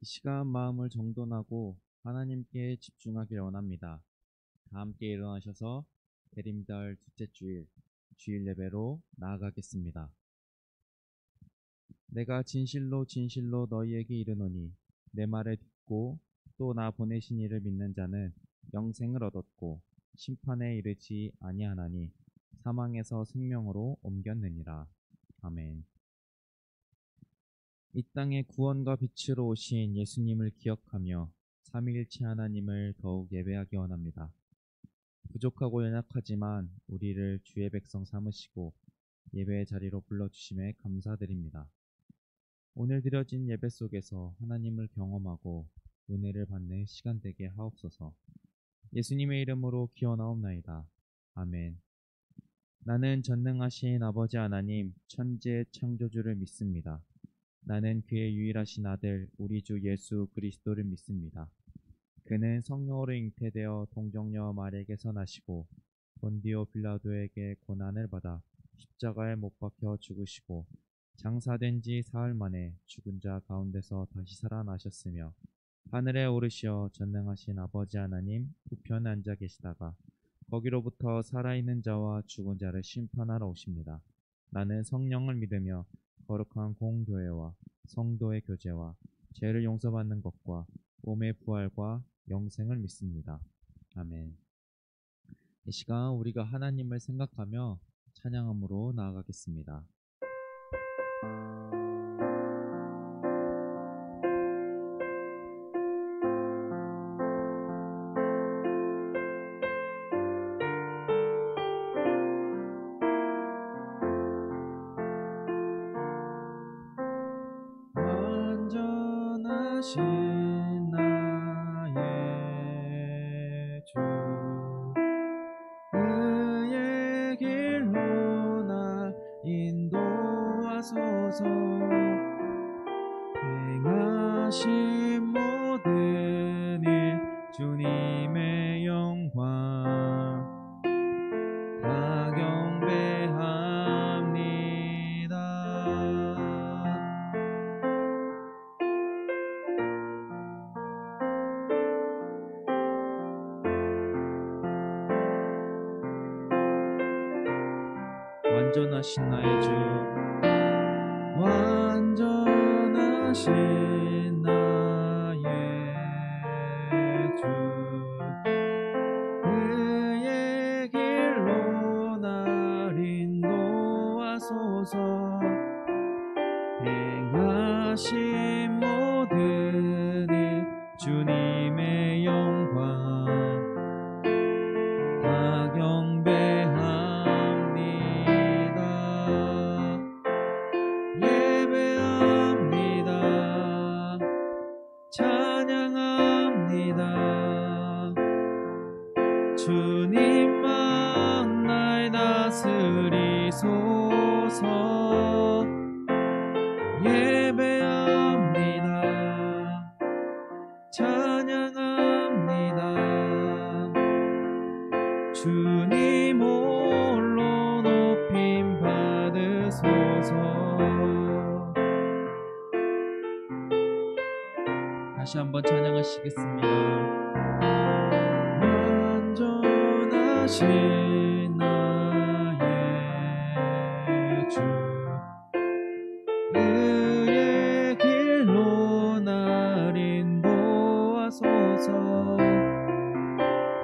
이 시간 마음을 정돈하고 하나님께 집중하길 원합니다. 다 함께 일어나셔서 대림달 둘째 주일 예배로 나아가겠습니다. 내가 진실로 진실로 너희에게 이르노니 내 말을 듣고 또 나 보내신 이를 믿는 자는 영생을 얻었고 심판에 이르지 아니하나니 사망에서 생명으로 옮겼느니라. 아멘. 이 땅에 구원과 빛으로 오신 예수님을 기억하며 삼위일체 하나님을 더욱 예배하기 원합니다. 부족하고 연약하지만 우리를 주의 백성 삼으시고 예배의 자리로 불러주심에 감사드립니다. 오늘 드려진 예배 속에서 하나님을 경험하고 은혜를 받는 시간 되게 하옵소서. 예수님의 이름으로 기원하옵나이다. 아멘. 나는 전능하신 아버지 하나님 천지의 창조주를 믿습니다. 나는 그의 유일하신 아들 우리 주 예수 그리스도를 믿습니다. 그는 성령으로 잉태되어 동정녀 마리아에게서 나시고 본디오 빌라도에게 고난을 받아 십자가에 못 박혀 죽으시고 장사된 지 사흘 만에 죽은 자 가운데서 다시 살아나셨으며 하늘에 오르시어 전능하신 아버지 하나님 우편에 앉아 계시다가 거기로부터 살아있는 자와 죽은 자를 심판하러 오십니다. 나는 성령을 믿으며 거룩한 공교회와 성도의 교제와 죄를 용서받는 것과 몸의 부활과 영생을 믿습니다. 아멘. 이 시간 우리가 하나님을 생각하며 찬양함으로 나아가겠습니다. 완전하신 나의 주 그의 길로 날 인도하소서. 행하신 모든 일 주님의 영광 다 경배합니다. 완전하신 나의 주 완전하신 나의 주 그의 길로 날 인도하소서. 행하신 모든 일 주님의 영광 다 경배합니다. 예배합니다. 찬양합니다. 주님만 날 다스리소서. 예배합니다. 찬양합니다. 주님 홀로 높임 받으소서. 다시 한번 찬양하시겠습니다. 완전하신 나의 주 그의 길로 날 인도하소서.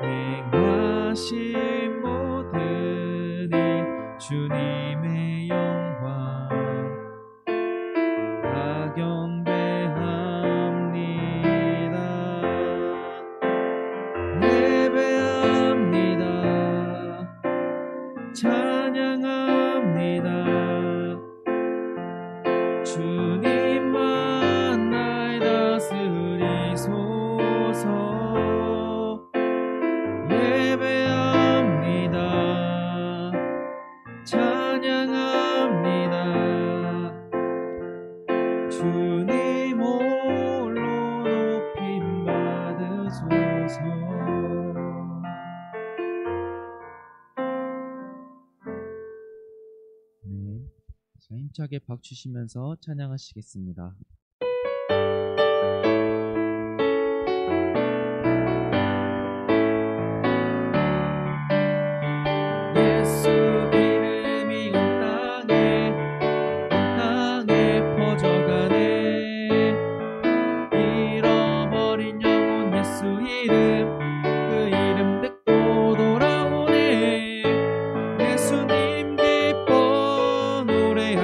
행하신 모든 일 주님의 영광 다 경배합니다. 예배합니다. 찬양합니다. 주님만 날 다스리소서. 예배합니다. 찬양합니다. 주님 홀로 높임 받으소서. 네, 자, 힘차게 박수시면서 찬양하시겠습니다.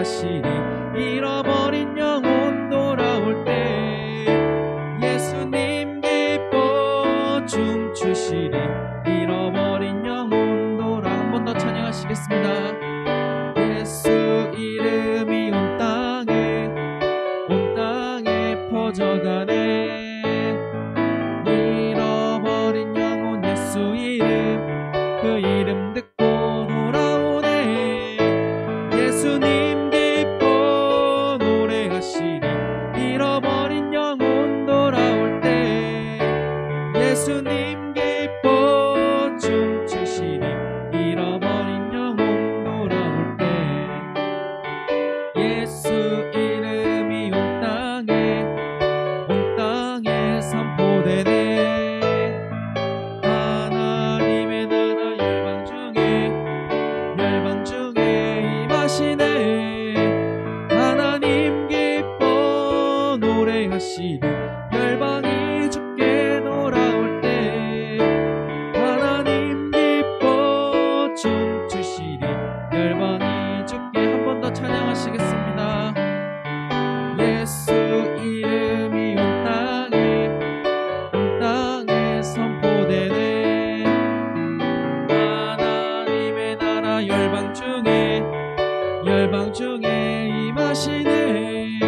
노래하시리. 잃어버린 영혼 돌아올 때 예수님 기뻐 춤추시리. 잃어버린 영혼 돌아. 한 번 더 찬양하시겠습니다. 예수 이름이 온 땅에 퍼져가네. 잃어버린 영혼 예수 이름, 그 이름 듣고 돌아오네. 예수님 기뻐 노래하시리. 잃어버린 영혼 돌아올 때 예수님 기뻐 춤추시리. 잃어버린 영혼 돌아올 때 예수 이름이 온 땅에 선포되네. 하나님의 나라 열방 중에 임하시네. 하나님 기뻐 노래하시리. 열방이 주께 돌아올 때 하나님 기뻐 춤추시리. 열방이 주께. 한 번 더 찬양하시겠습니다. 예수 이름이 온 땅에 선포되네. 하나님의 나라 열방 중에 임하시네.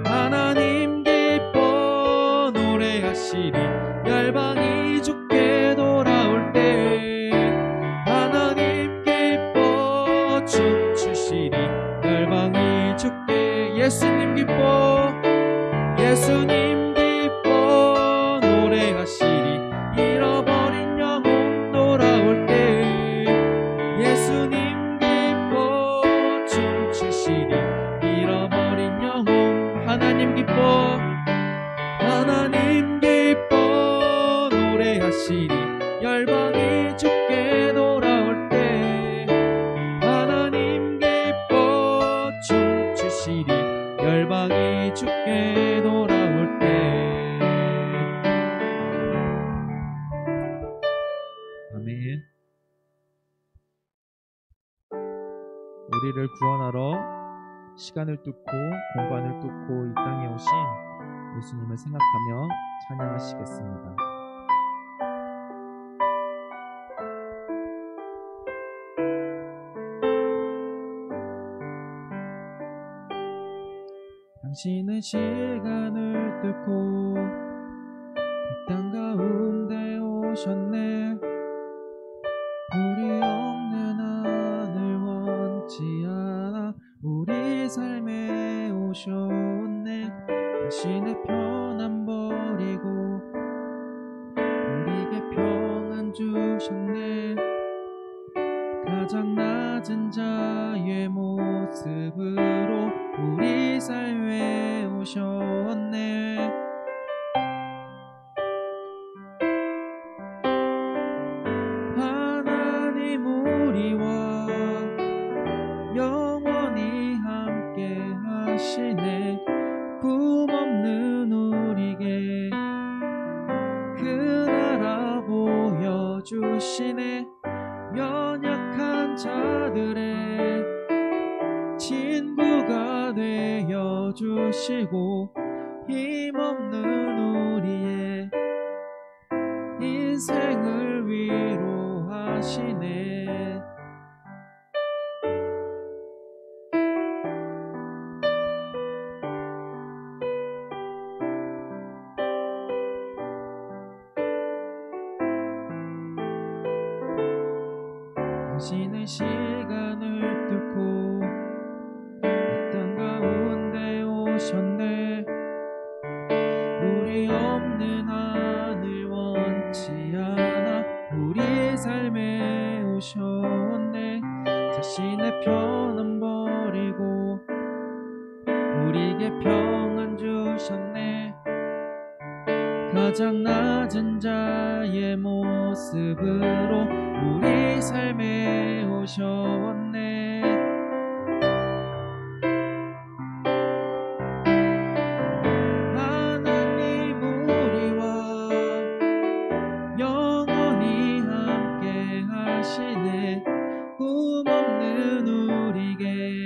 하나님 기뻐 노래하시리. 열방이 주께 돌아올 때 하나님 기뻐 춤추시리. 열방이 주께. 예수님 기뻐 노래하시리. 잃어버린 영혼 돌아올 때 예수님 기뻐 춤추시리. 잃어버린 영혼. 하나님 기뻐 노래하시리. 열방이 주께 돌아올 때 하나님 기뻐 춤추시리. 열방이 주께 돌아올 때. 아멘. 우리를 구원하러 시간을 뚫고 공간을 뚫고 이 땅에 오신 예수님을 생각하며 찬양하시겠습니다. 당신은 시간을 뚫고 이 땅 가운데 오셨네. 우리 없는 하늘 원치 않아 우리 삶에 오셨네. 당신의 편안 버리고 우리에게 평안 주셨네. 가장 낮은 자의 모습으로 우리 삶에 오셨네. 하나님 우리와 영원히 함께 하시네. 꿈없는 우리에게 그 나라 보여주시네. 연약한 자들의 친구가 되어주시고 힘없는 우리의 인생을 위로하시네. 당신의 시간을 뚫고 이 땅 가운데 오셨네. 우리 없는 하늘 원치 않아 우리 삶에 오셨네. 자신의 편안 버리고 우리에게 평안 주셨네. 가장 낮은 자의 모습으로 우리 삶에 오셨네. 하나님 우리와 영원히 함께 하시네. 꿈없는 우리에게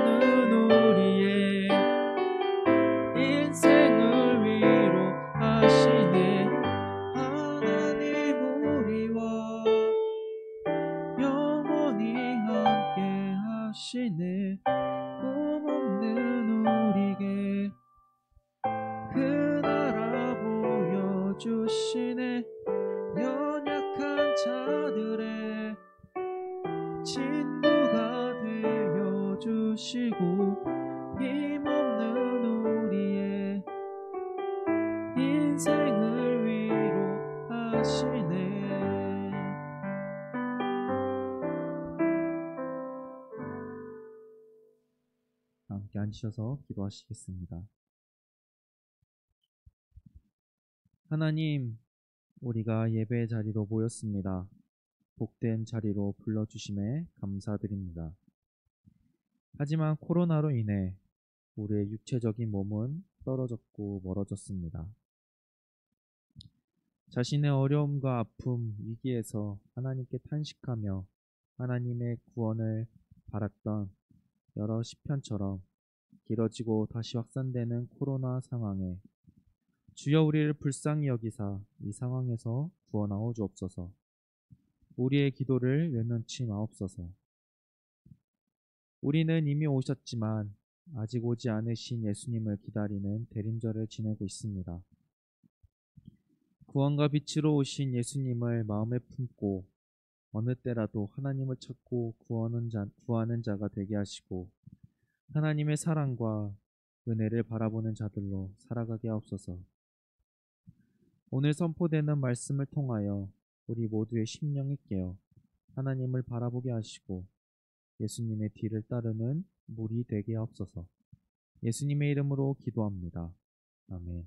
없는 우리의 인생을 위로하시네. 하나님 우리와 영원히 함께 하시네. 꿈없는 우리에게 그 나라 보여주시네. 연약한 자들의 친구가 되어주시고 힘없는 우리의 인생을 위로하시네. 함께 앉으셔서 기도하시겠습니다. 하나님, 우리가 예배 자리로 모였습니다. 복된 자리로 불러주심에 감사드립니다. 하지만 코로나로 인해 우리의 육체적인 몸은 떨어졌고 멀어졌습니다. 자신의 어려움과 아픔, 위기에서 하나님께 탄식하며 하나님의 구원을 바랐던 여러 시편처럼 길어지고 다시 확산되는 코로나 상황에 주여 우리를 불쌍히 여기사 이 상황에서 구원하여 주옵소서. 우리의 기도를 외면치 마옵소서. 우리는 이미 오셨지만 아직 오지 않으신 예수님을 기다리는 대림절을 지내고 있습니다. 구원과 빛으로 오신 예수님을 마음에 품고 어느 때라도 하나님을 찾고 구하는 자가 되게 하시고 하나님의 사랑과 은혜를 바라보는 자들로 살아가게 하옵소서. 오늘 선포되는 말씀을 통하여 우리 모두의 심령이 깨어 하나님을 바라보게 하시고 예수님의 뒤를 따르는 무리 되게 하옵소서. 예수님의 이름으로 기도합니다. 아멘.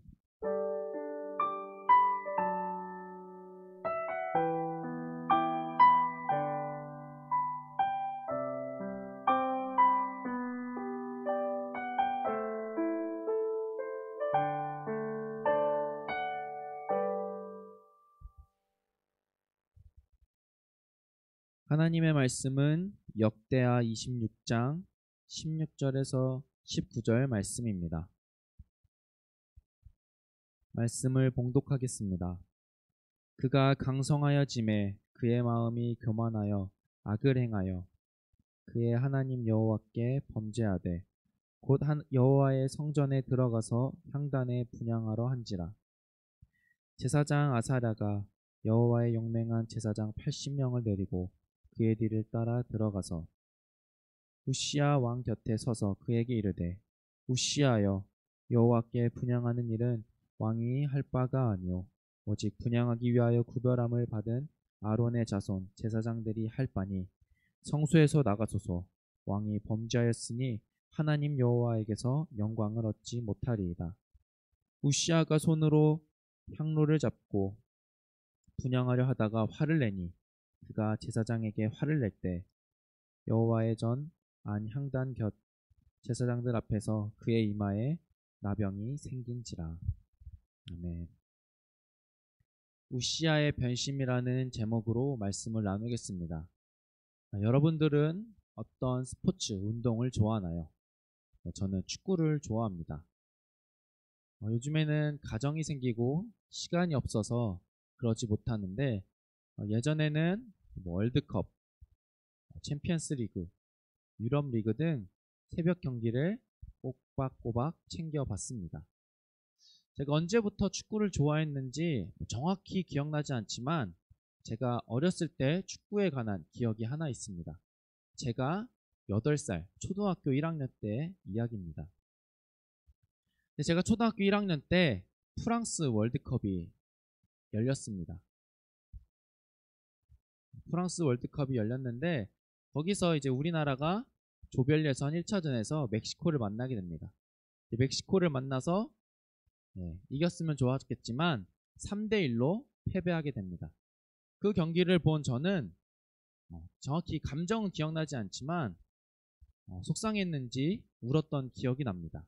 하나님의 말씀은 역대하 26장 16절에서 19절 말씀입니다. 말씀을 봉독하겠습니다. 그가 강성하여짐에 그의 마음이 교만하여 악을 행하여 그의 하나님 여호와께 범죄하되 곧 여호와의 성전에 들어가서 향단에 분향하러 한지라. 제사장 아사랴가 여호와의 용맹한 제사장 80명을 내리고 그의 뒤를 따라 들어가서 우시야 왕 곁에 서서 그에게 이르되 우시야여, 여호와께 분향하는 일은 왕이 할 바가 아니오 오직 분향하기 위하여 구별함을 받은 아론의 자손 제사장들이 할 바니 성소에서 나가소서. 왕이 범죄하였으니 하나님 여호와에게서 영광을 얻지 못하리이다. 우시야가 손으로 향로를 잡고 분향하려 하다가 화를 내니 그가 제사장에게 화를 낼 때 여호와의 전 안 향단 곁 제사장들 앞에서 그의 이마에 나병이 생긴지라. 아멘. 우시야의 변심이라는 제목으로 말씀을 나누겠습니다. 여러분들은 어떤 스포츠, 운동을 좋아하나요? 저는 축구를 좋아합니다. 요즘에는 가정이 생기고 시간이 없어서 그러지 못하는데 예전에는 월드컵, 챔피언스 리그, 유럽 리그 등 새벽 경기를 꼬박꼬박 챙겨봤습니다. 제가 언제부터 축구를 좋아했는지 정확히 기억나지 않지만 제가 어렸을 때 축구에 관한 기억이 하나 있습니다. 제가 8살, 초등학교 1학년 때 이야기입니다. 제가 초등학교 1학년 때 프랑스 월드컵이 열렸습니다. 프랑스 월드컵이 열렸는데 거기서 이제 우리나라가 조별 예선 1차전에서 멕시코를 만나게 됩니다. 멕시코를 만나서 이겼으면 좋았겠지만 3대1로 패배하게 됩니다. 그 경기를 본 저는 정확히 감정은 기억나지 않지만 속상했는지 울었던 기억이 납니다.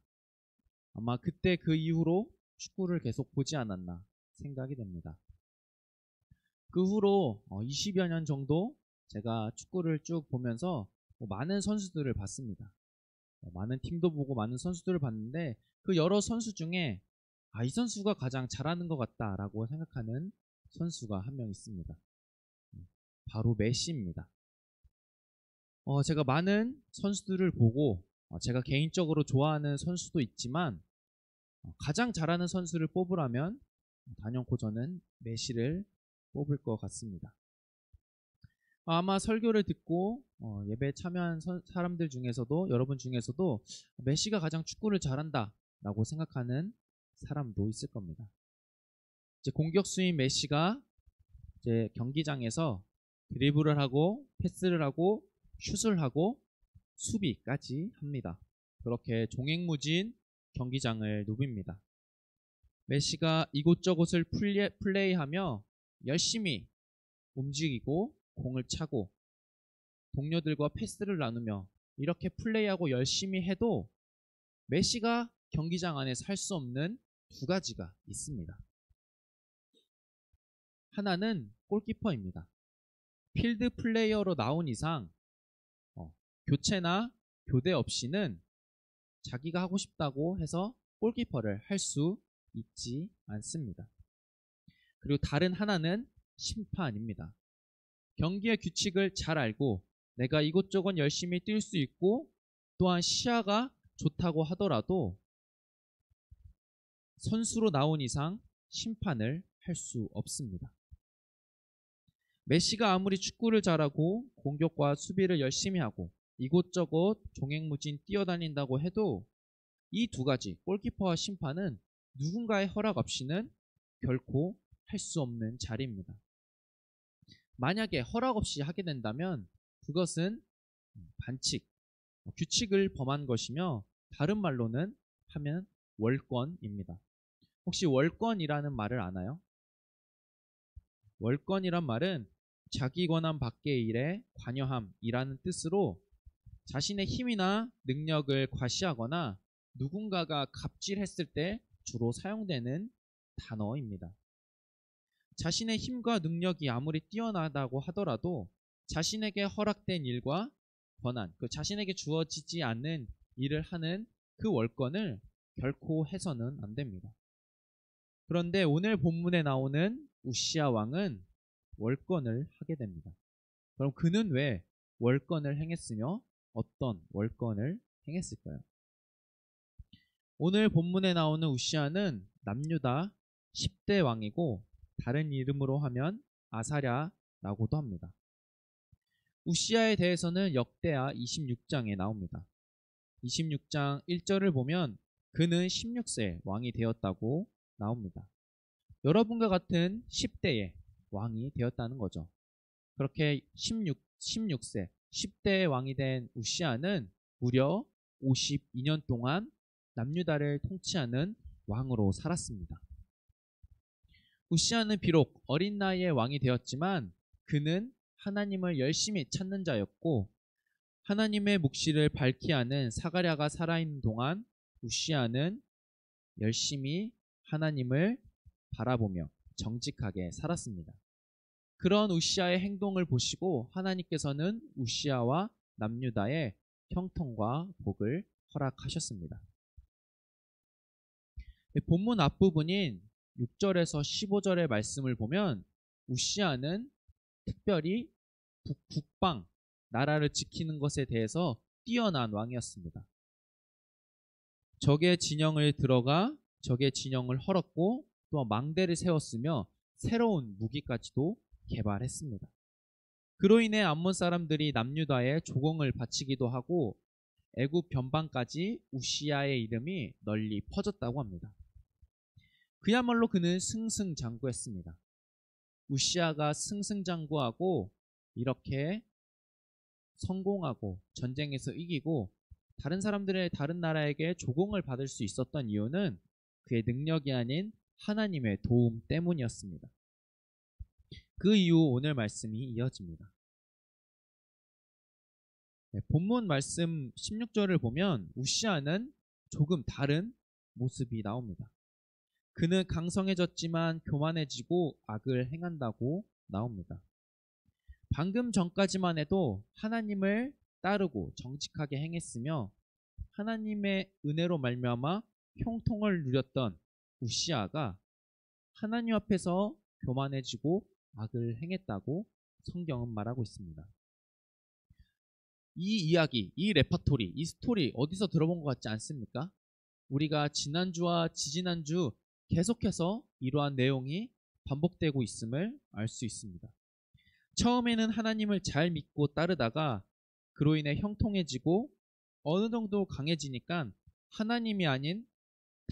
아마 그때 그 이후로 축구를 계속 보지 않았나 생각이 됩니다. 그 후로 20여 년 정도 제가 축구를 쭉 보면서 많은 선수들을 봤습니다. 많은 팀도 보고 많은 선수들을 봤는데 그 여러 선수 중에 이 선수가 가장 잘하는 것 같다라고 생각하는 선수가 한 명 있습니다. 바로 메시입니다. 제가 많은 선수들을 보고 제가 개인적으로 좋아하는 선수도 있지만 가장 잘하는 선수를 뽑으라면 단연코 저는 메시를 뽑을 것 같습니다. 아마 설교를 듣고 예배에 참여한 사람들 중에서도 여러분 중에서도 메시가 가장 축구를 잘한다 라고 생각하는 사람도 있을 겁니다. 이제 공격수인 메시가 이제 경기장에서 드리블을 하고 패스를 하고 슛을 하고 수비까지 합니다. 그렇게 종횡무진 경기장을 누빕니다. 메시가 이곳저곳을 플레이하며 열심히 움직이고 공을 차고 동료들과 패스를 나누며 이렇게 플레이하고 열심히 해도 메시가 경기장 안에서 할 수 없는 두 가지가 있습니다. 하나는 골키퍼입니다. 필드 플레이어로 나온 이상 교체나 교대 없이는 자기가 하고 싶다고 해서 골키퍼를 할 수 있지 않습니다. 그리고 다른 하나는 심판입니다. 경기의 규칙을 잘 알고 내가 이곳저곳 열심히 뛸 수 있고 또한 시야가 좋다고 하더라도 선수로 나온 이상 심판을 할 수 없습니다. 메시가 아무리 축구를 잘하고 공격과 수비를 열심히 하고 이곳저곳 종횡무진 뛰어다닌다고 해도 이 두 가지 골키퍼와 심판은 누군가의 허락 없이는 결코 할 수 없는 자리입니다. 만약에 허락 없이 하게 된다면 그것은 반칙, 규칙을 범한 것이며 다른 말로는 하면 월권입니다. 혹시 월권이라는 말을 아나요? 월권이란 말은 자기 권한 밖의 일에 관여함이라는 뜻으로 자신의 힘이나 능력을 과시하거나 누군가가 갑질했을 때 주로 사용되는 단어입니다. 자신의 힘과 능력이 아무리 뛰어나다고 하더라도 자신에게 허락된 일과 권한, 자신에게 주어지지 않는 일을 하는 그 월권을 결코 해서는 안 됩니다. 그런데 오늘 본문에 나오는 우시야 왕은 월권을 하게 됩니다. 그럼 그는 왜 월권을 행했으며 어떤 월권을 행했을까요? 오늘 본문에 나오는 우시야는 남유다 10대 왕이고 다른 이름으로 하면 아사랴라고도 합니다. 우시야에 대해서는 역대하 26장에 나옵니다. 26장 1절을 보면 그는 16세 왕이 되었다고 나옵니다. 여러분과 같은 10대의 왕이 되었다는 거죠. 그렇게 16세 10대의 왕이 된 우시야는 무려 52년 동안 남유다를 통치하는 왕으로 살았습니다. 우시야는 비록 어린 나이에 왕이 되었지만 그는 하나님을 열심히 찾는 자였고 하나님의 묵시를 밝히 하는 사가랴가 살아있는 동안 우시야는 열심히 하나님을 바라보며 정직하게 살았습니다. 그런 우시야의 행동을 보시고 하나님께서는 우시야와 남유다의 형통과 복을 허락하셨습니다. 본문 앞부분인 6절에서 15절의 말씀을 보면 우시야는 특별히 국방, 나라를 지키는 것에 대해서 뛰어난 왕이었습니다. 적의 진영을 들어가 적의 진영을 헐었고 또 망대를 세웠으며 새로운 무기까지도 개발했습니다. 그로 인해 암몬 사람들이 남유다에 조공을 바치기도 하고 애굽 변방까지 우시야의 이름이 널리 퍼졌다고 합니다. 그야말로 그는 승승장구했습니다. 우시야가 승승장구하고 이렇게 성공하고 전쟁에서 이기고 다른 나라에게 조공을 받을 수 있었던 이유는 그의 능력이 아닌 하나님의 도움 때문이었습니다. 그 이후 오늘 말씀이 이어집니다. 본문 말씀 16절을 보면 우시야는 조금 다른 모습이 나옵니다. 그는 강성해졌지만 교만해지고 악을 행한다고 나옵니다. 방금 전까지만 해도 하나님을 따르고 정직하게 행했으며 하나님의 은혜로 말미암아 형통을 누렸던 우시아가 하나님 앞에서 교만해지고 악을 행했다고 성경은 말하고 있습니다. 이 이야기, 이 레퍼토리, 이 스토리 어디서 들어본 것 같지 않습니까? 우리가 지난주와 지지난주 계속해서 이러한 내용이 반복되고 있음을 알 수 있습니다. 처음에는 하나님을 잘 믿고 따르다가 그로 인해 형통해지고 어느 정도 강해지니까 하나님이 아닌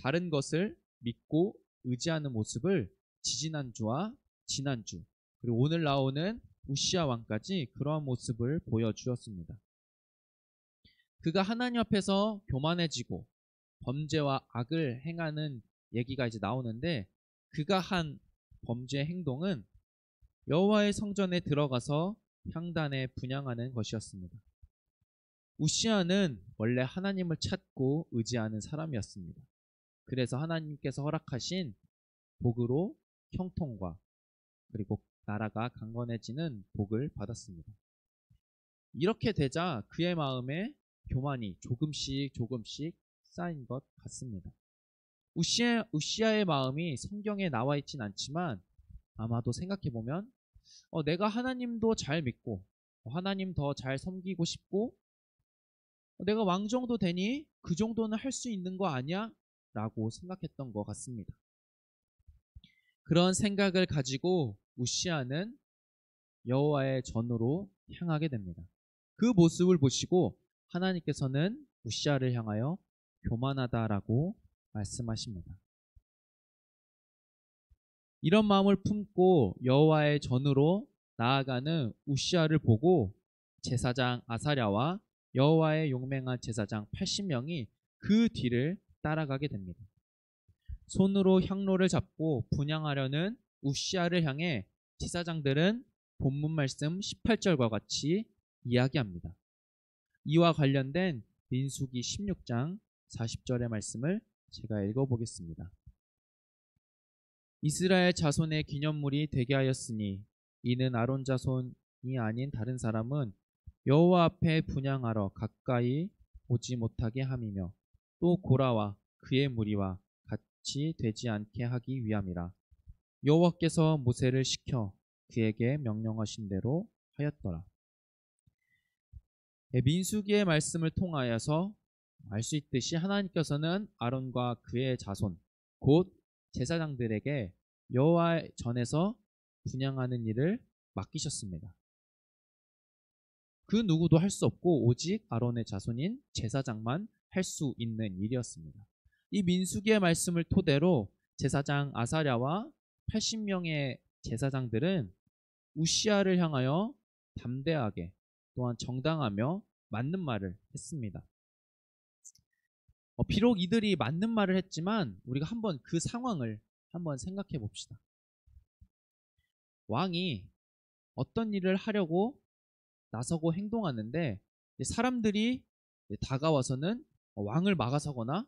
다른 것을 믿고 의지하는 모습을 지지난주와 지난주 그리고 오늘 나오는 우시아 왕까지 그러한 모습을 보여주었습니다. 그가 하나님 앞에서 교만해지고 범죄와 악을 행하는 얘기가 이제 나오는데 그가 한 범죄 행동은 여호와의 성전에 들어가서 향단에 분향하는 것이었습니다. 우시아는 원래 하나님을 찾고 의지하는 사람이었습니다. 그래서 하나님께서 허락하신 복으로 형통과 그리고 나라가 강건해지는 복을 받았습니다. 이렇게 되자 그의 마음에 교만이 조금씩 쌓인 것 같습니다. 우시아의 마음이 성경에 나와 있진 않지만 아마도 생각해보면 내가 하나님도 잘 믿고 하나님 더 잘 섬기고 싶고 내가 왕 정도 되니 그 정도는 할 수 있는 거 아니야? 라고 생각했던 것 같습니다. 그런 생각을 가지고 우시아는 여호와의 전으로 향하게 됩니다. 그 모습을 보시고 하나님께서는 우시아를 향하여 교만하다라고 말씀하십니다. 이런 마음을 품고 여호와의 전으로 나아가는 우시아를 보고 제사장 아사랴와 여호와의 용맹한 제사장 80명이 그 뒤를 따라가게 됩니다. 손으로 향로를 잡고 분향하려는 우시아를 향해 제사장들은 본문 말씀 18절과 같이 이야기합니다. 이와 관련된 민수기 16장 40절의 말씀을 제가 읽어보겠습니다. 이스라엘 자손의 기념물이 되게 하였으니 이는 아론 자손이 아닌 다른 사람은 여호와 앞에 분향하러 가까이 오지 못하게 함이며 또 고라와 그의 무리와 같이 되지 않게 하기 위함이라. 여호와께서 모세를 시켜 그에게 명령하신 대로 하였더라. 민수기의 말씀을 통하여서 알 수 있듯이 하나님께서는 아론과 그의 자손 곧 제사장들에게 여호와 전에서 분향하는 일을 맡기셨습니다. 그 누구도 할 수 없고 오직 아론의 자손인 제사장만 할 수 있는 일이었습니다. 이 민수기의 말씀을 토대로 제사장 아사랴와 80명의 제사장들은 우시아를 향하여 담대하게 또한 정당하며 맞는 말을 했습니다. 비록 이들이 맞는 말을 했지만 우리가 한번 그 상황을 한번 생각해 봅시다. 왕이 어떤 일을 하려고 나서고 행동하는데 사람들이 다가와서는 왕을 막아서거나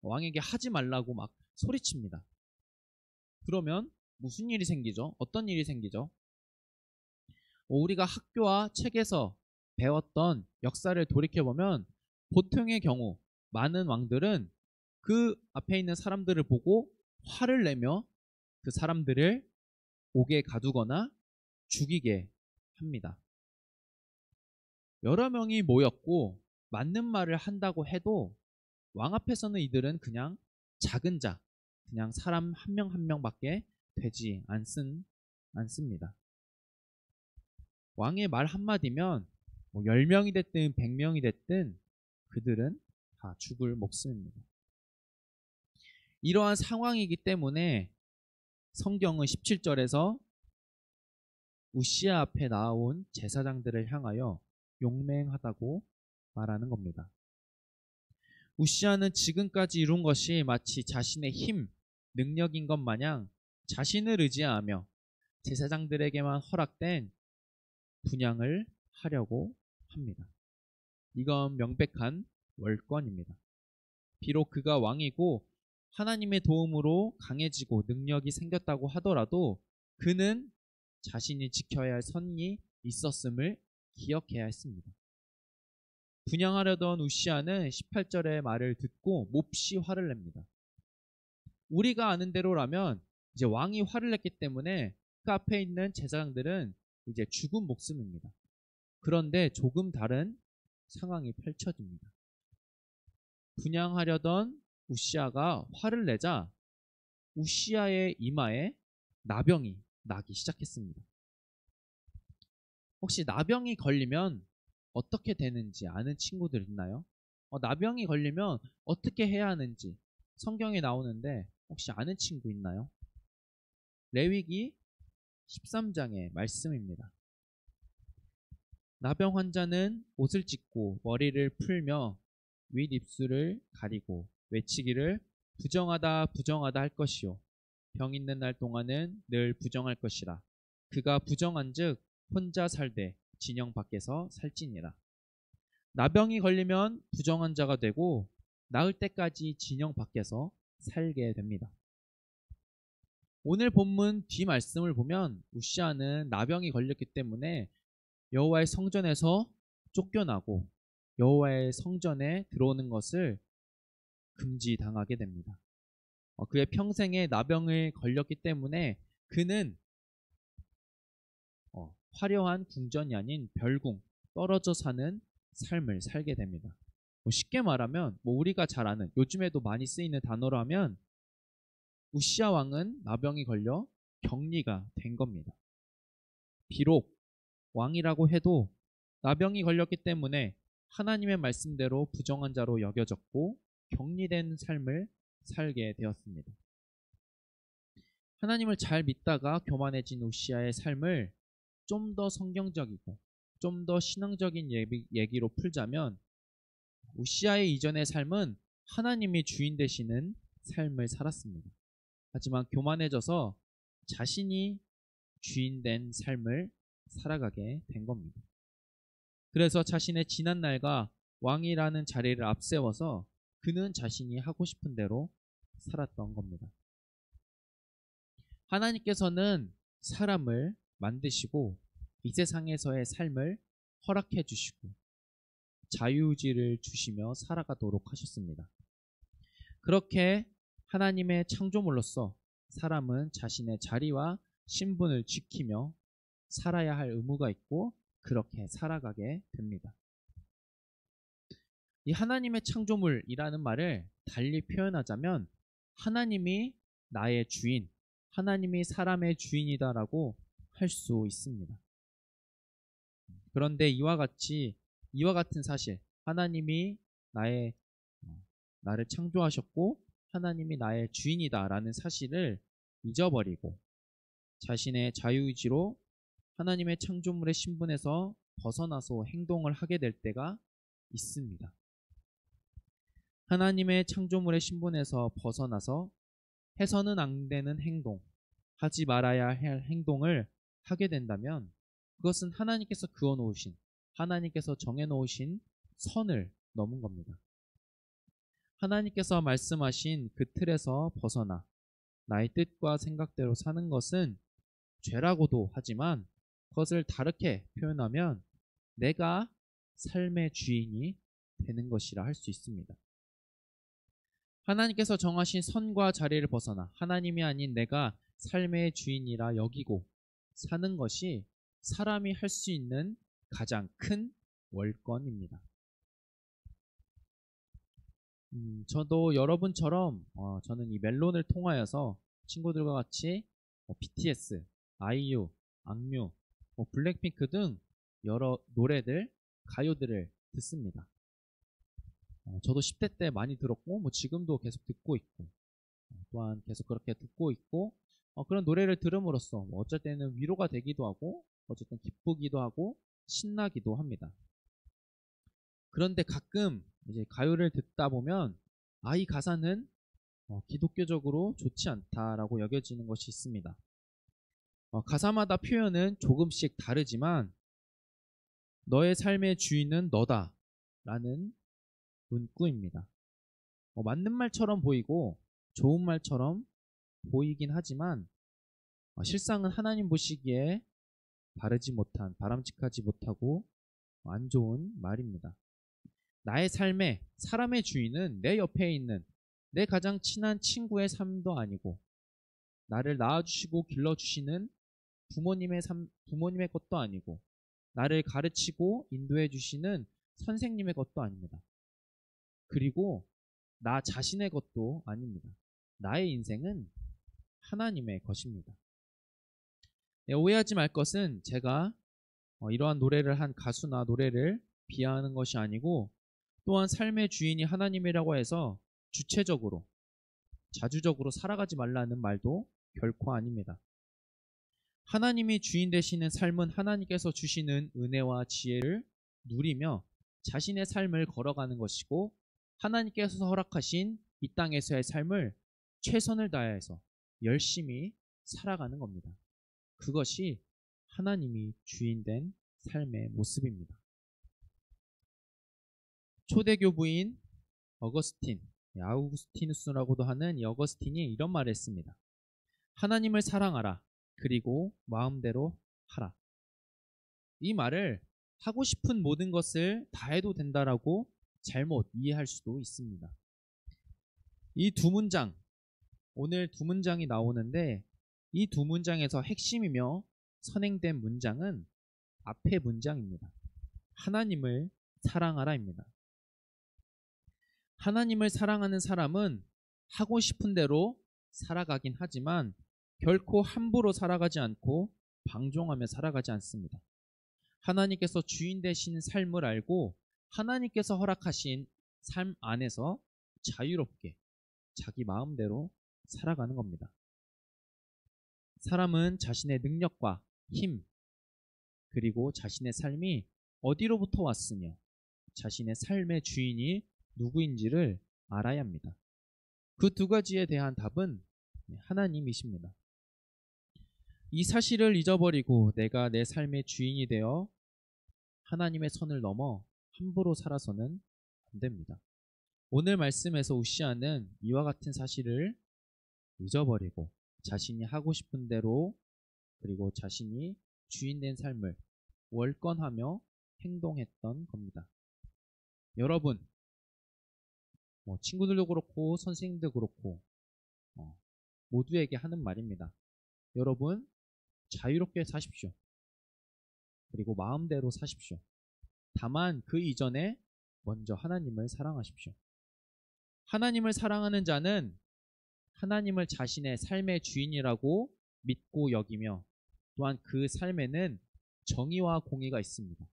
왕에게 하지 말라고 막 소리칩니다. 그러면 무슨 일이 생기죠? 어떤 일이 생기죠? 우리가 학교와 책에서 배웠던 역사를 돌이켜보면 보통의 경우 많은 왕들은 그 앞에 있는 사람들을 보고 화를 내며 그 사람들을 옥에 가두거나 죽이게 합니다. 여러 명이 모였고 맞는 말을 한다고 해도 왕 앞에서는 이들은 그냥 작은 자, 그냥 사람 한 명 한 명밖에 되지 않습니다. 왕의 말 한마디면 10명이 됐든 100명이 됐든 그들은 다 죽을 목숨입니다. 이러한 상황이기 때문에 성경은 17절에서 우시아 앞에 나온 제사장들을 향하여 용맹하다고 말하는 겁니다. 우시아는 지금까지 이룬 것이 마치 자신의 힘, 능력인 것 마냥 자신을 의지하며 제사장들에게만 허락된 분향을 하려고 합니다. 이건 명백한 월권입니다. 비록 그가 왕이고 하나님의 도움으로 강해지고 능력이 생겼다고 하더라도 그는 자신이 지켜야 할 선이 있었음을 기억해야 했습니다. 분향하려던 우시아는 18절의 말을 듣고 몹시 화를 냅니다. 우리가 아는 대로라면 이제 왕이 화를 냈기 때문에 그 앞에 있는 제사장들은 이제 죽은 목숨입니다. 그런데 조금 다른 상황이 펼쳐집니다. 분향하려던 우시아가 화를 내자 우시아의 이마에 나병이 나기 시작했습니다. 혹시 나병이 걸리면 어떻게 되는지 아는 친구들 있나요? 나병이 걸리면 어떻게 해야 하는지 성경에 나오는데 혹시 아는 친구 있나요? 레위기 13장의 말씀입니다. 나병 환자는 옷을 찢고 머리를 풀며 윗입술을 가리고 외치기를 부정하다 부정하다 할 것이요 병 있는 날 동안은 늘 부정할 것이라. 그가 부정한즉 혼자 살되 진영 밖에서 살지니라. 나병이 걸리면 부정한 자가 되고 나을 때까지 진영 밖에서 살게 됩니다. 오늘 본문 뒤 말씀을 보면 우시아는 나병이 걸렸기 때문에 여호와의 성전에서 쫓겨나고 여호와의 성전에 들어오는 것을 금지당하게 됩니다. 그의 평생에 나병을 걸렸기 때문에 그는 화려한 궁전이 아닌 별궁, 떨어져 사는 삶을 살게 됩니다. 쉽게 말하면 우리가 잘 아는 요즘에도 많이 쓰이는 단어로 하면 우시아 왕은 나병이 걸려 격리가 된 겁니다. 비록 왕이라고 해도 나병이 걸렸기 때문에 하나님의 말씀대로 부정한 자로 여겨졌고 격리된 삶을 살게 되었습니다. 하나님을 잘 믿다가 교만해진 우시아의 삶을 좀 더 성경적이고 좀 더 신앙적인 얘기로 풀자면 우시아의 이전의 삶은 하나님이 주인 되시는 삶을 살았습니다. 하지만 교만해져서 자신이 주인 된 삶을 살아가게 된 겁니다. 그래서 자신의 지난 날과 왕이라는 자리를 앞세워서 그는 자신이 하고 싶은 대로 살았던 겁니다. 하나님께서는 사람을 만드시고 이 세상에서의 삶을 허락해 주시고 자유의지를 주시며 살아가도록 하셨습니다. 그렇게 하나님의 창조물로서 사람은 자신의 자리와 신분을 지키며 살아야 할 의무가 있고 그렇게 살아가게 됩니다. 이 하나님의 창조물이라는 말을 달리 표현하자면 하나님이 나의 주인, 하나님이 사람의 주인이다라고 할 수 있습니다. 그런데 이와 같은 사실, 하나님이 나를 창조하셨고 하나님이 나의 주인이다라는 사실을 잊어버리고 자신의 자유의지로 하나님의 창조물의 신분에서 벗어나서 행동을 하게 될 때가 있습니다. 하나님의 창조물의 신분에서 벗어나서 해서는 안 되는 행동, 하지 말아야 할 행동을 하게 된다면 그것은 하나님께서 그어놓으신, 하나님께서 정해놓으신 선을 넘은 겁니다. 하나님께서 말씀하신 그 틀에서 벗어나 나의 뜻과 생각대로 사는 것은 죄라고도 하지만 그것을 다르게 표현하면 내가 삶의 주인이 되는 것이라 할 수 있습니다. 하나님께서 정하신 선과 자리를 벗어나 하나님이 아닌 내가 삶의 주인이라 여기고 사는 것이 사람이 할 수 있는 가장 큰 월권입니다. 저도 여러분처럼 저는 이 멜론을 통하여서 친구들과 같이 BTS, 아이유, 악뮤, 블랙핑크 등 여러 노래들, 가요들을 듣습니다. 저도 10대 때 많이 들었고 지금도 계속 듣고 있고 또한 계속 그렇게 듣고 있고 그런 노래를 들음으로써 어쩔 때는 위로가 되기도 하고 어쨌든 기쁘기도 하고 신나기도 합니다. 그런데 가끔 이제 가요를 듣다 보면 이 가사는 기독교적으로 좋지 않다라고 여겨지는 것이 있습니다. 가사마다 표현은 조금씩 다르지만 너의 삶의 주인은 너다 라는 문구입니다. 맞는 말처럼 보이고 좋은 말처럼 보이긴 하지만 실상은 하나님 보시기에 바르지 못한, 바람직하지 못하고 안 좋은 말입니다. 나의 삶에 사람의 주인은 내 옆에 있는 내 가장 친한 친구의 삶도 아니고 나를 낳아주시고 길러주시는 부모님의 것도 아니고 나를 가르치고 인도해 주시는 선생님의 것도 아닙니다. 그리고 나 자신의 것도 아닙니다. 나의 인생은 하나님의 것입니다. 네, 오해하지 말 것은 제가 이러한 노래를 한 가수나 노래를 비하하는 것이 아니고 또한 삶의 주인이 하나님이라고 해서 주체적으로 자주적으로 살아가지 말라는 말도 결코 아닙니다. 하나님이 주인 되시는 삶은 하나님께서 주시는 은혜와 지혜를 누리며 자신의 삶을 걸어가는 것이고 하나님께서 허락하신 이 땅에서의 삶을 최선을 다해서 열심히 살아가는 겁니다. 그것이 하나님이 주인된 삶의 모습입니다. 초대교부인 아우구스티누스라고도 하는 이 어거스틴이 이런 말을 했습니다. 하나님을 사랑하라. 그리고 마음대로 하라. 이 말을 하고 싶은 모든 것을 다 해도 된다라고 잘못 이해할 수도 있습니다. 이 두 문장, 오늘 두 문장이 나오는데 이 두 문장에서 핵심이며 선행된 문장은 앞의 문장입니다. 하나님을 사랑하라입니다. 하나님을 사랑하는 사람은 하고 싶은 대로 살아가긴 하지만 결코 함부로 살아가지 않고 방종하며 살아가지 않습니다. 하나님께서 주인 되신 삶을 알고 하나님께서 허락하신 삶 안에서 자유롭게 자기 마음대로 살아가는 겁니다. 사람은 자신의 능력과 힘 그리고 자신의 삶이 어디로부터 왔으며 자신의 삶의 주인이 누구인지를 알아야 합니다. 그 두 가지에 대한 답은 하나님이십니다. 이 사실을 잊어버리고 내가 내 삶의 주인이 되어 하나님의 선을 넘어 함부로 살아서는 안 됩니다. 오늘 말씀에서 우시아는 이와 같은 사실을 잊어버리고 자신이 하고 싶은 대로 그리고 자신이 주인된 삶을 월권하며 행동했던 겁니다. 여러분, 친구들도 그렇고 선생님도 그렇고 모두에게 하는 말입니다. 여러분, 자유롭게 사십시오. 그리고 마음대로 사십시오. 다만 그 이전에 먼저 하나님을 사랑하십시오. 하나님을 사랑하는 자는 하나님을 자신의 삶의 주인이라고 믿고 여기며 또한 그 삶에는 정의와 공의가 있습니다.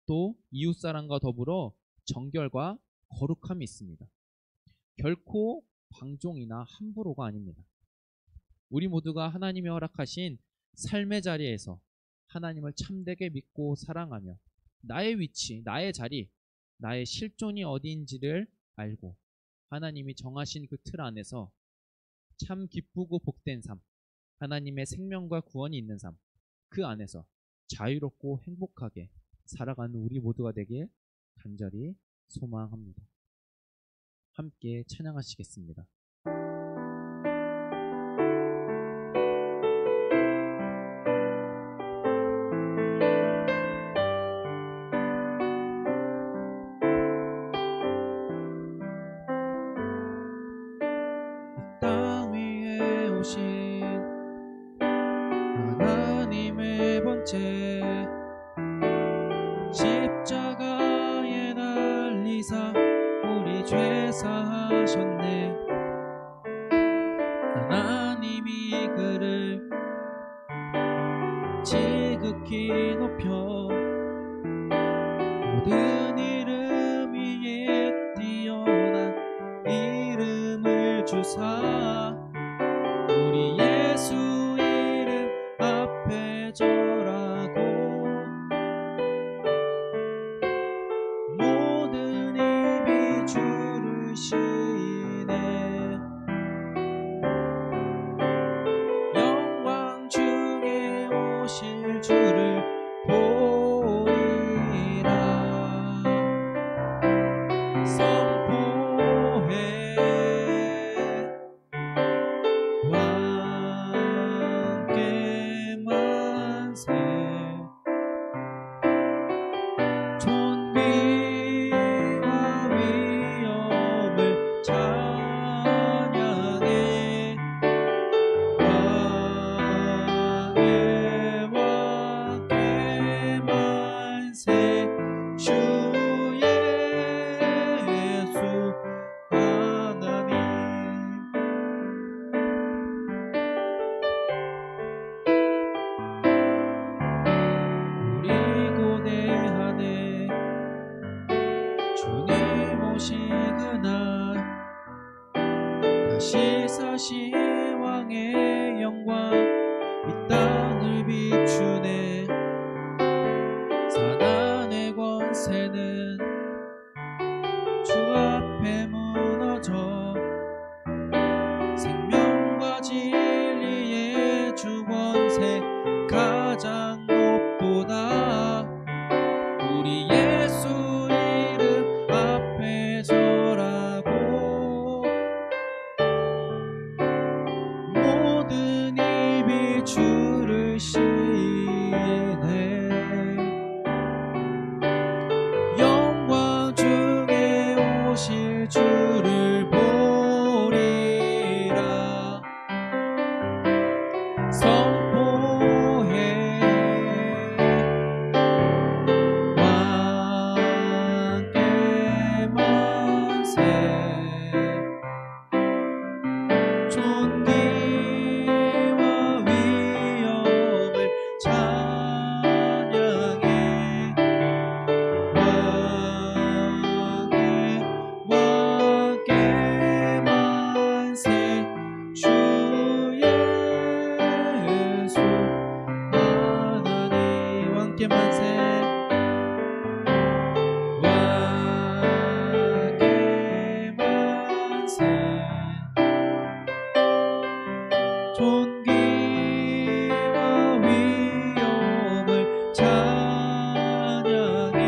또 이웃사랑과 더불어 정결과 거룩함이 있습니다. 결코 방종이나 함부로가 아닙니다. 우리 모두가 하나님이 허락하신 삶의 자리에서 하나님을 참되게 믿고 사랑하며 나의 위치, 나의 자리, 나의 실존이 어디인지를 알고 하나님이 정하신 그 틀 안에서 참 기쁘고 복된 삶, 하나님의 생명과 구원이 있는 삶, 그 안에서 자유롭고 행복하게 살아가는 우리 모두가 되길 간절히 소망합니다. 함께 찬양하시겠습니다. 땅 위에 오신 하나님의 번째 십자가에 달리사 우리 죄 사하셨네. 하나님이 그를 지극히 높여 모든 이름 위에 뛰어난 이름을 주사 우리 예수 이름 앞에 절하고 모든 입이 주를 시인해 영광 중에 오실 주를 보리라. 선포해 다시 사신 왕의 영광 이 땅을 비추네. 사단의 권세는 주 앞에 무너져 생명과 진리의 주 권세 가장 높도다. 우리 예수 이름 앞에 서라고 모든 입이 주를 시인해. 영광 중에 오실 주를 보리라 선포해. 왕께 만세 존귀와 위엄을 찬양해. 왕께 만세 주 예수 하나님. 왕께 만세 왕께 만세 존귀와 위엄을 찬양해.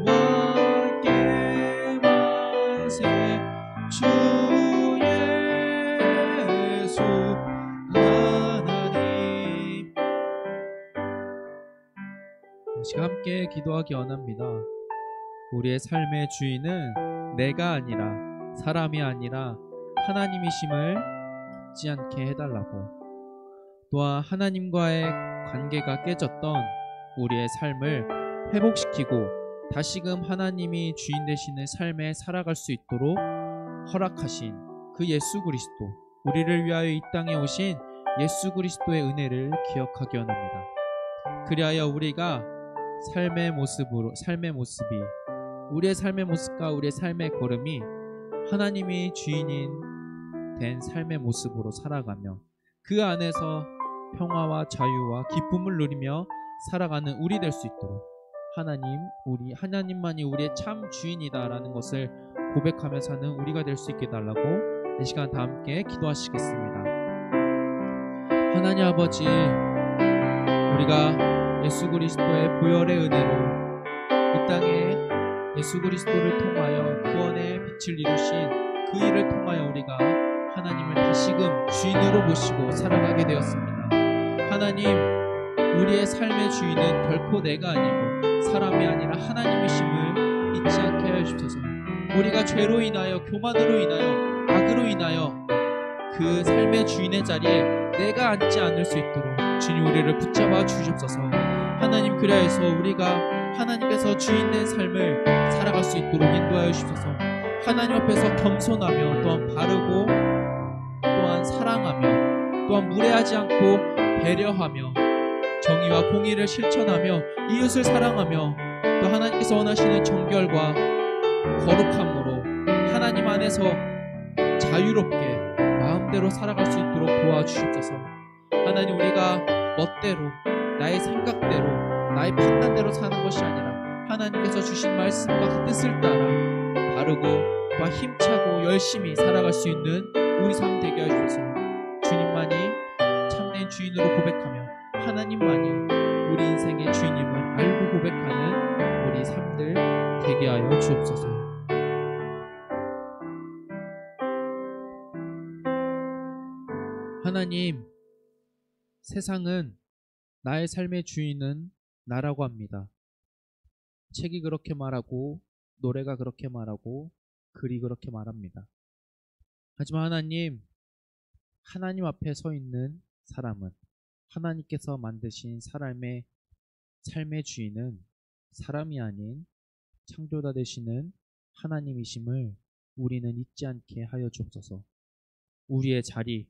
왕께 만세 주 예수 하나님. 다시 함께 기도하기 원합니다. 우리의 삶의 주인은 내가 아니라 사람이 아니라 하나님이심을 잊지 않게 해달라고, 또한 하나님과의 관계가 깨졌던 우리의 삶을 회복시키고 다시금 하나님이 주인 되시는 삶에 살아갈 수 있도록 허락하신 그 예수 그리스도, 우리를 위하여 이 땅에 오신 예수 그리스도의 은혜를 기억하기 원합니다. 그리하여 우리가 삶의 모습이, 우리의 삶의 모습과 우리의 삶의 걸음이 하나님이 주인인 된 삶의 모습으로 살아가며 그 안에서 평화와 자유와 기쁨을 누리며 살아가는 우리 될 수 있도록 하나님만이 우리의 참 주인이다라는 것을 고백하며 사는 우리가 될 수 있게 달라고 이 시간 다 함께 기도하시겠습니다. 하나님 아버지, 우리가 예수 그리스도의 보혈의 은혜로 이 땅에 예수 그리스도를 통하여 구원의 빛을 이루신 그 일을 통하여 우리가 하나님을 다시금 주인으로 모시고 살아가게 되었습니다. 하나님, 우리의 삶의 주인은 결코 내가 아니고 사람이 아니라 하나님이심을 잊지 않게 하여 주옵소서. 우리가 죄로 인하여, 교만으로 인하여, 악으로 인하여 그 삶의 주인의 자리에 내가 앉지 않을 수 있도록 주님 우리를 붙잡아 주시옵소서. 하나님, 그리하여서 우리가 하나님께서 주인된 삶을 살아갈 수 있도록 인도하여 주옵소서. 하나님 앞에서 겸손하며 또한 바르고 또한 사랑하며 또한 무례하지 않고 배려하며 정의와 공의를 실천하며 이웃을 사랑하며 또 하나님께서 원하시는 정결과 거룩함으로 하나님 안에서 자유롭게 마음대로 살아갈 수 있도록 도와주시옵소서. 하나님, 우리가 멋대로 나의 생각대로 나의 판단대로 사는 것이 아니라 하나님께서 주신 말씀과 뜻을 따라 바르고 또한 힘차고 열심히 살아갈 수 있는 우리 삶 되게 하셔서 주님만이 참된 주인으로 고백하며 하나님만이 우리 인생의 주인임을 알고 고백하는 우리 삶들 되게 하여 주옵소서. 하나님, 세상은 나의 삶의 주인은 나라고 합니다. 책이 그렇게 말하고 노래가 그렇게 말하고 글이 그렇게 말합니다. 하지만 하나님 앞에 서 있는 사람은, 하나님께서 만드신 삶의 주인은 사람이 아닌 창조자 되시는 하나님이심을 우리는 잊지 않게 하여 주옵소서. 우리의 자리,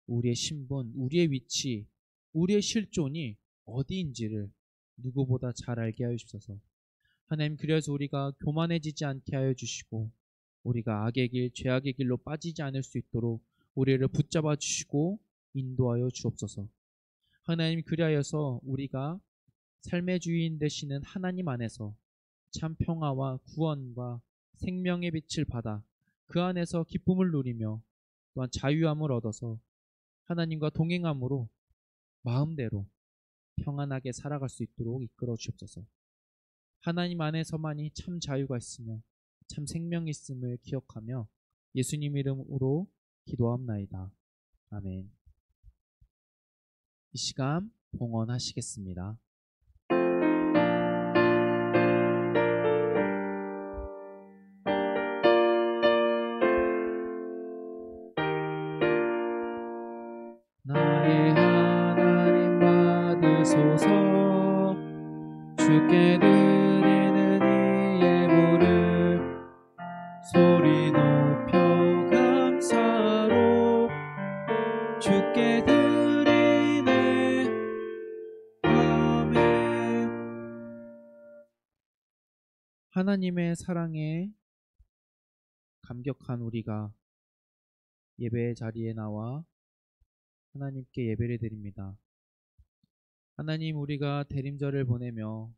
우리의 신분, 우리의 위치, 우리의 실존이 어디인지를 누구보다 잘 알게 하여 주옵소서. 하나님, 그래서 우리가 교만해지지 않게 하여 주시고 우리가 악의 길, 죄악의 길로 빠지지 않을 수 있도록 우리를 붙잡아 주시고 인도하여 주옵소서. 하나님, 그리하여서 우리가 삶의 주인 되시는 하나님 안에서 참 평화와 구원과 생명의 빛을 받아 그 안에서 기쁨을 누리며 또한 자유함을 얻어서 하나님과 동행함으로 마음대로 평안하게 살아갈 수 있도록 이끌어 주옵소서. 하나님 안에서만이 참 자유가 있으며 참 생명이 있음을 기억하며 예수님 이름으로 기도합나이다. 아멘. 이 시간 봉헌하시겠습니다. 나의 하나님 받으소서. 주께 드리는 이 예물을 소리 높여 감사로 주께 드리네. 아멘. 하나님의 사랑에 감격한 우리가 예배의 자리에 나와 하나님께 예배를 드립니다. 하나님, 우리가 대림절을 보내며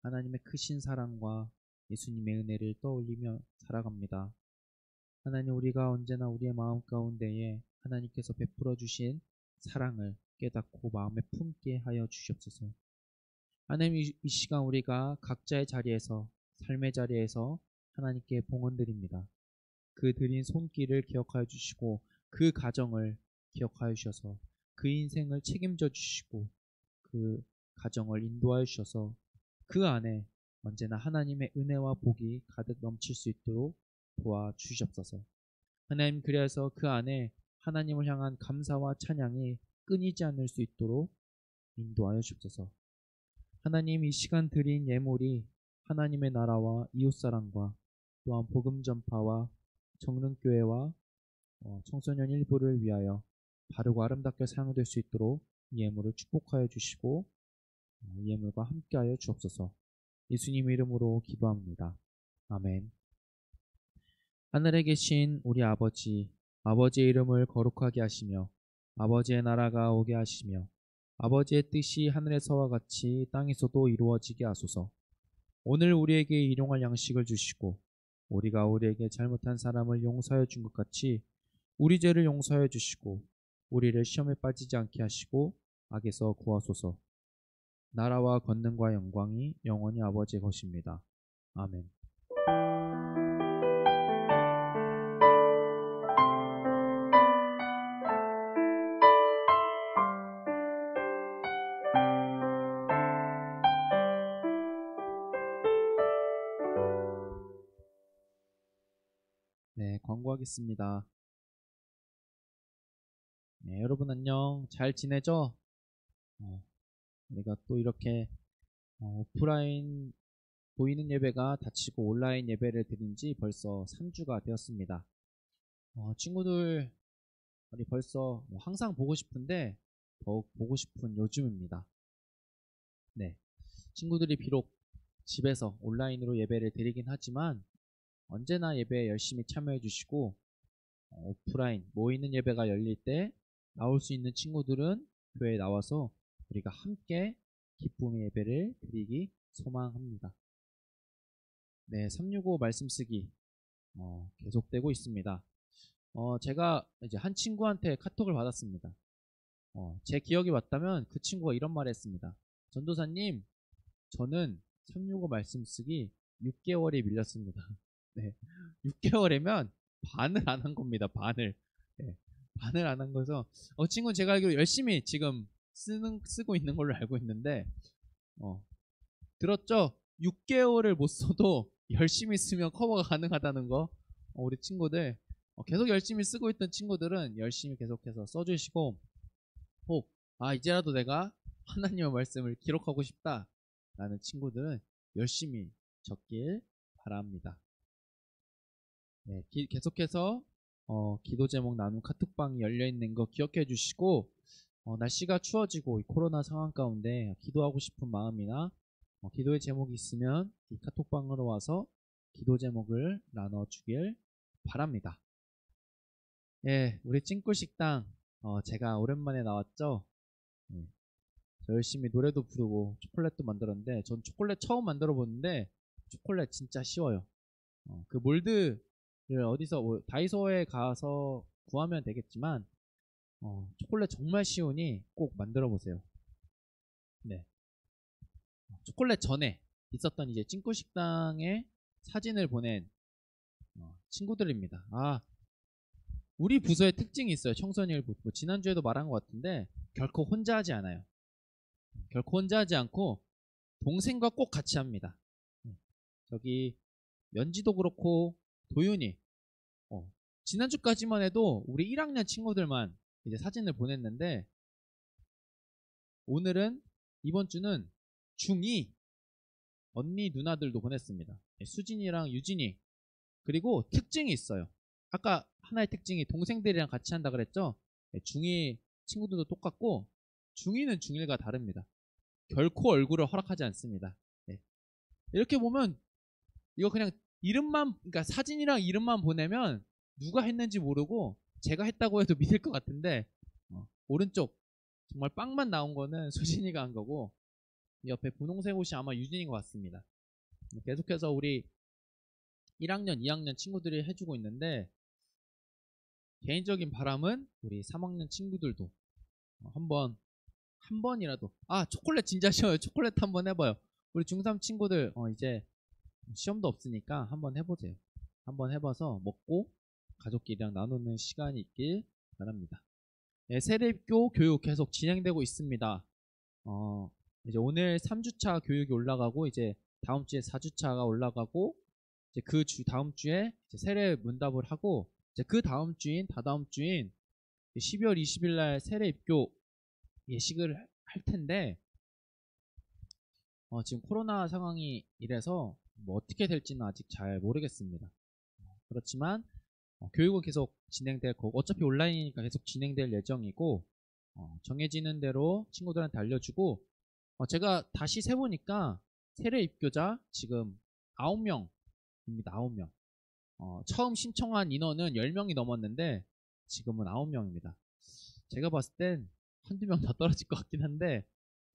하나님의 크신 사랑과 예수님의 은혜를 떠올리며 살아갑니다. 하나님, 우리가 언제나 우리의 마음 가운데에 하나님께서 베풀어 주신 사랑을 깨닫고 마음에 품게 하여 주시옵소서. 하나님, 이 시간 우리가 각자의 자리에서, 삶의 자리에서 하나님께 봉헌드립니다. 그 드린 손길을 기억하여 주시고 그 가정을 기억하여 주셔서 그 인생을 책임져 주시고 그 가정을 인도하여 주셔서 그 안에 언제나 하나님의 은혜와 복이 가득 넘칠 수 있도록 도와주시옵소서. 하나님, 그래서 그 안에 하나님을 향한 감사와 찬양이 끊이지 않을 수 있도록 인도하여 주옵소서. 하나님, 이 시간 드린 예물이 하나님의 나라와 이웃사랑과 또한 복음 전파와 정릉교회와 청소년 일부를 위하여 바르고 아름답게 사용될 수 있도록 이 예물을 축복하여 주시고 이 예물과 함께하여 주옵소서. 예수님 이름으로 기도합니다. 아멘. 하늘에 계신 우리 아버지, 아버지의 이름을 거룩하게 하시며 아버지의 나라가 오게 하시며 아버지의 뜻이 하늘에서와 같이 땅에서도 이루어지게 하소서. 오늘 우리에게 일용할 양식을 주시고 우리가 우리에게 잘못한 사람을 용서하여 준 것 같이 우리 죄를 용서하여 주시고 우리를 시험에 빠지지 않게 하시고 악에서 구하소서. 나라와 권능과 영광이 영원히 아버지의 것입니다. 아멘. 네, 광고하겠습니다. 네, 여러분 안녕. 잘 지내죠? 우리가 또 이렇게 오프라인 보이는 예배가 닫히고 온라인 예배를 드린 지 벌써 3주가 되었습니다. 친구들 우리 벌써 항상 보고 싶은데 더욱 보고 싶은 요즘입니다. 네, 친구들이 비록 집에서 온라인으로 예배를 드리긴 하지만 언제나 예배에 열심히 참여해 주시고 오프라인 모이는 예배가 열릴 때 나올 수 있는 친구들은 교회에 나와서 우리가 함께 기쁨의 예배를 드리기 소망합니다. 네, 365 말씀 쓰기 계속되고 있습니다. 제가 이제 한 친구한테 카톡을 받았습니다. 제 기억이 맞다면 그 친구가 이런 말을 했습니다. 전도사님, 저는 365 말씀 쓰기 6개월이 밀렸습니다. 네, 6개월이면 반을 안 한 겁니다. 반을. 네, 반을 안 한 거여서 친구는 제가 알기로 열심히 지금 쓰고 있는 걸로 알고 있는데 들었죠? 6개월을 못 써도 열심히 쓰면 커버가 가능하다는 거. 우리 친구들 계속 열심히 쓰고 있던 친구들은 열심히 계속해서 써주시고 혹 이제라도 내가 하나님의 말씀을 기록하고 싶다 라는 친구들은 열심히 적길 바랍니다. 네, 계속해서 기도 제목 나눔 카톡방이 열려있는 거 기억해 주시고 날씨가 추워지고 이 코로나 상황 가운데 기도하고 싶은 마음이나 기도의 제목이 있으면 이 카톡방으로 와서 기도 제목을 나눠주길 바랍니다. 예, 우리 찐꿀식당 제가 오랜만에 나왔죠. 예, 저 열심히 노래도 부르고 초콜릿도 만들었는데 전 초콜릿 처음 만들어 보는데 초콜릿 진짜 쉬워요. 그 몰드를 어디서 다이소에 가서 구하면 되겠지만 초콜릿 정말 쉬우니 꼭 만들어 보세요. 네. 초콜릿 전에 있었던 이제 찐꿀식당에 사진을 보낸 친구들입니다. 우리 부서의 특징이 있어요. 청소년 부. 지난주에도 말한 것 같은데 결코 혼자 하지 않아요. 결코 혼자 하지 않고 동생과 꼭 같이 합니다. 저기 연지도 그렇고 도윤이 지난주까지만 해도 우리 1학년 친구들만 이제 사진을 보냈는데 오늘은 이번 주는 중2 언니 누나들도 보냈습니다. 수진이랑 유진이. 그리고 특징이 있어요. 아까 하나의 특징이 동생들이랑 같이 한다 그랬죠. 중2 친구들도 똑같고 중2는 중1과 다릅니다. 결코 얼굴을 허락하지 않습니다. 이렇게 보면 이거 그냥 이름만, 그러니까 사진이랑 이름만 보내면 누가 했는지 모르고 제가 했다고 해도 믿을 것 같은데 오른쪽 정말 빵만 나온 거는 수진이가 한 거고 옆에 분홍색 옷이 아마 유진인 것 같습니다. 계속해서 우리 1학년, 2학년 친구들이 해주고 있는데 개인적인 바람은 우리 3학년 친구들도 한 번이라도 초콜릿 진짜 쉬워요. 초콜릿 한번 해봐요. 우리 중3 친구들 이제 시험도 없으니까 한번 해보세요. 한번 해봐서 먹고 가족끼리랑 나누는 시간이 있길 바랍니다. 네, 세례교 교육 계속 진행되고 있습니다. 이제 오늘 3주차 교육이 올라가고 이제 다음 주에 4주차가 올라가고 이제 그 다음 주에 이제 세례 문답을 하고 이제 그 다음 주인 다다음 주인 12월 20일 날 세례 입교 예식을 할 텐데 지금 코로나 상황이 이래서 뭐 어떻게 될지는 아직 잘 모르겠습니다. 그렇지만 교육은 계속 진행될 거고 어차피 온라인이니까 계속 진행될 예정이고 정해지는 대로 친구들한테 알려주고 제가 다시 세보니까 세례 입교자 지금 9명입니다. 9명. 처음 신청한 인원은 10명이 넘었는데 지금은 9명입니다. 제가 봤을 땐 한두 명 더 떨어질 것 같긴 한데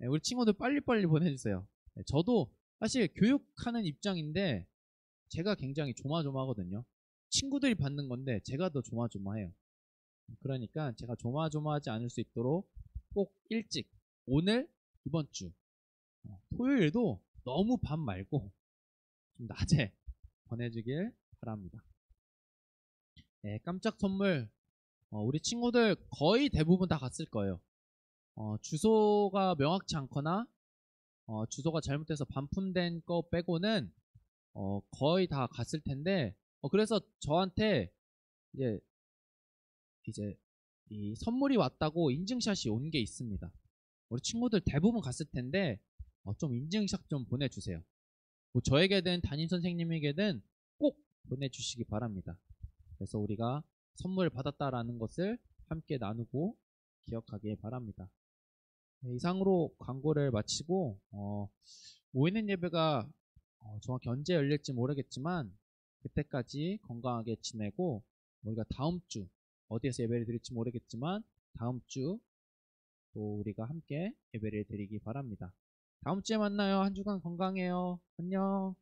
우리 친구들 빨리빨리 보내주세요. 저도 사실 교육하는 입장인데 제가 굉장히 조마조마하거든요. 친구들이 받는 건데 제가 더 조마조마해요. 그러니까 제가 조마조마하지 않을 수 있도록 꼭 일찍 오늘 이번 주 토요일도 너무 밤 말고 좀 낮에 보내주길 바랍니다. 네, 깜짝 선물 우리 친구들 거의 대부분 다 갔을 거예요. 주소가 명확치 않거나 주소가 잘못돼서 반품된 거 빼고는 거의 다 갔을 텐데 그래서 저한테 이제 이 선물이 왔다고 인증샷이 온 게 있습니다. 우리 친구들 대부분 갔을 텐데 좀 인증샷 좀 보내주세요. 뭐 저에게든 담임 선생님에게든 꼭 보내주시기 바랍니다. 그래서 우리가 선물을 받았다라는 것을 함께 나누고 기억하길 바랍니다. 네, 이상으로 광고를 마치고 모이는 예배가 정확히 언제 열릴지 모르겠지만 그때까지 건강하게 지내고 우리가 다음 주 어디에서 예배를 드릴지 모르겠지만 다음 주 또 우리가 함께 예배를 드리기 바랍니다. 다음 주에 만나요. 한 주간 건강해요. 안녕.